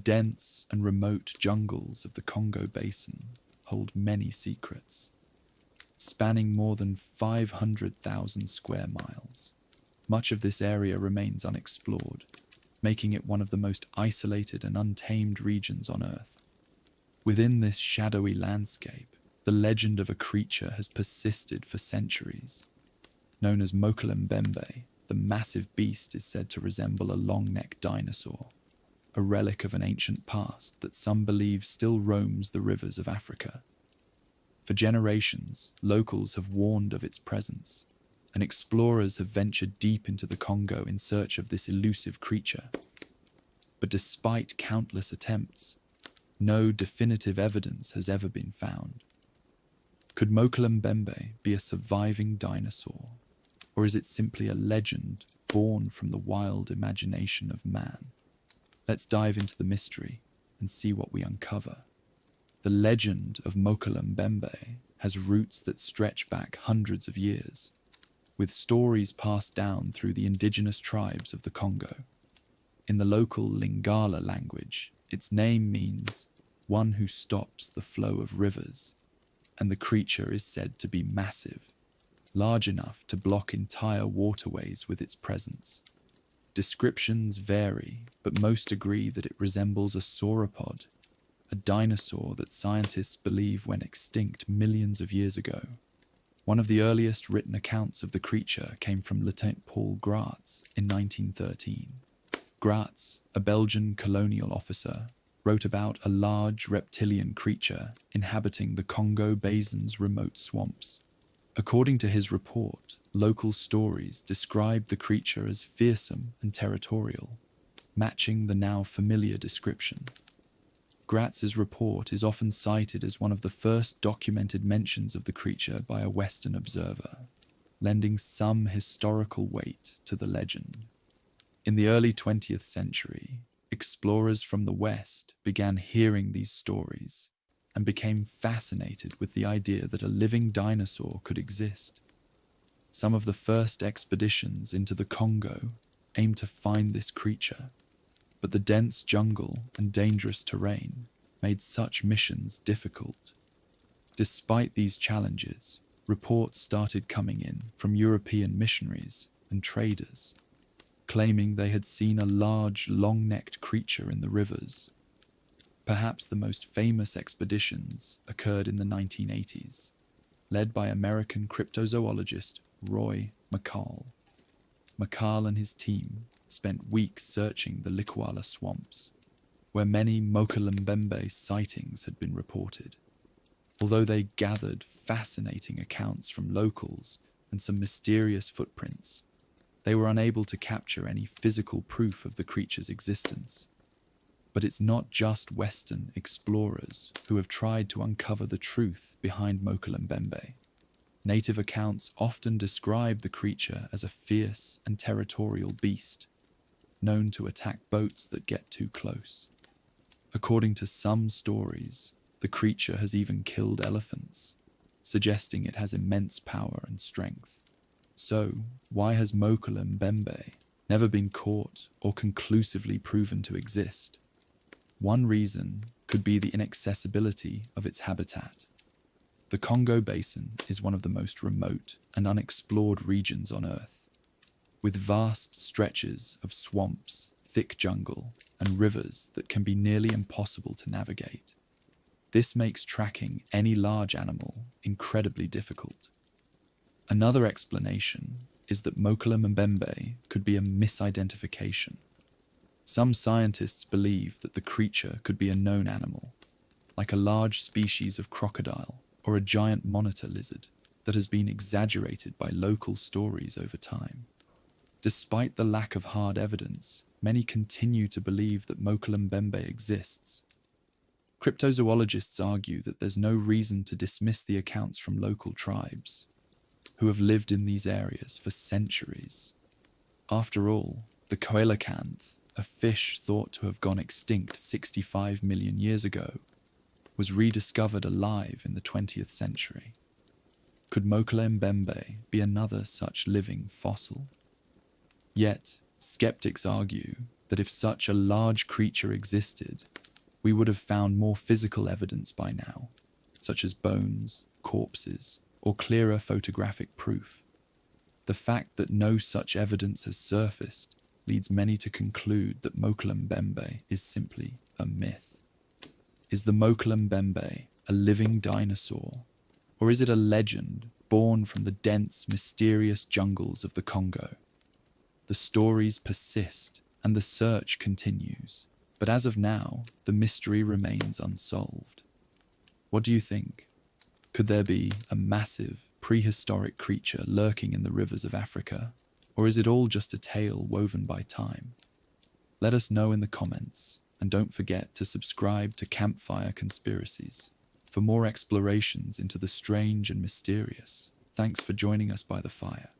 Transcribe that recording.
dense and remote jungles of the Congo Basin hold many secrets, spanning more than 500,000 square miles. Much of this area remains unexplored, making it one of the most isolated and untamed regions on Earth. Within this shadowy landscape, the legend of a creature has persisted for centuries. Known as Mokele-Mbembe, the massive beast is said to resemble a long-necked dinosaur, a relic of an ancient past that some believe still roams the rivers of Africa. For generations, locals have warned of its presence, and explorers have ventured deep into the Congo in search of this elusive creature. But despite countless attempts, no definitive evidence has ever been found. Could Mokele-Mbembe be a surviving dinosaur, or is it simply a legend born from the wild imagination of man? Let's dive into the mystery and see what we uncover. The legend of Mokele-Mbembe has roots that stretch back hundreds of years, with stories passed down through the indigenous tribes of the Congo. In the local Lingala language, its name means one who stops the flow of rivers, and the creature is said to be massive, large enough to block entire waterways with its presence. Descriptions vary, but most agree that it resembles a sauropod, a dinosaur that scientists believe went extinct millions of years ago. One of the earliest written accounts of the creature came from Lieutenant Paul Gratz in 1913. Gratz, a Belgian colonial officer, wrote about a large reptilian creature inhabiting the Congo Basin's remote swamps. According to his report, local stories described the creature as fearsome and territorial, matching the now familiar description. Gratz's report is often cited as one of the first documented mentions of the creature by a Western observer, lending some historical weight to the legend. In the early 20th century, explorers from the West began hearing these stories and became fascinated with the idea that a living dinosaur could exist. Some of the first expeditions into the Congo aimed to find this creature, but the dense jungle and dangerous terrain made such missions difficult. Despite these challenges, reports started coming in from European missionaries and traders, claiming they had seen a large, long-necked creature in the rivers. Perhaps the most famous expeditions occurred in the 1980s, led by American cryptozoologist Roy McCall. McCall and his team spent weeks searching the Likwala swamps, where many Mokele-Mbembe sightings had been reported. Although they gathered fascinating accounts from locals and some mysterious footprints, they were unable to capture any physical proof of the creature's existence. But it's not just Western explorers who have tried to uncover the truth behind Mokele-Mbembe. Native accounts often describe the creature as a fierce and territorial beast, known to attack boats that get too close. According to some stories, the creature has even killed elephants, suggesting it has immense power and strength. So, why has Mokele-Mbembe never been caught or conclusively proven to exist? One reason could be the inaccessibility of its habitat. The Congo Basin is one of the most remote and unexplored regions on Earth, with vast stretches of swamps, thick jungle, and rivers that can be nearly impossible to navigate. This makes tracking any large animal incredibly difficult. Another explanation is that Mokele-Mbembe could be a misidentification. Some scientists believe that the creature could be a known animal, like a large species of crocodile or a giant monitor lizard that has been exaggerated by local stories over time. Despite the lack of hard evidence, many continue to believe that Mokele-Mbembe exists. Cryptozoologists argue that there's no reason to dismiss the accounts from local tribes, who have lived in these areas for centuries. After all, the coelacanth, a fish thought to have gone extinct 65 million years ago, was rediscovered alive in the 20th century. Could Mokele-Mbembe be another such living fossil? Yet, skeptics argue that if such a large creature existed, we would have found more physical evidence by now, such as bones, corpses, or clearer photographic proof. The fact that no such evidence has surfaced leads many to conclude that Mokele-Mbembe is simply a myth. Is the Mokele-Mbembe a living dinosaur, or is it a legend born from the dense, mysterious jungles of the Congo? The stories persist and the search continues, but as of now, the mystery remains unsolved. What do you think? Could there be a massive, prehistoric creature lurking in the rivers of Africa, or is it all just a tale woven by time? Let us know in the comments, and don't forget to subscribe to Campfire Conspiracies for more explorations into the strange and mysterious. Thanks for joining us by the fire.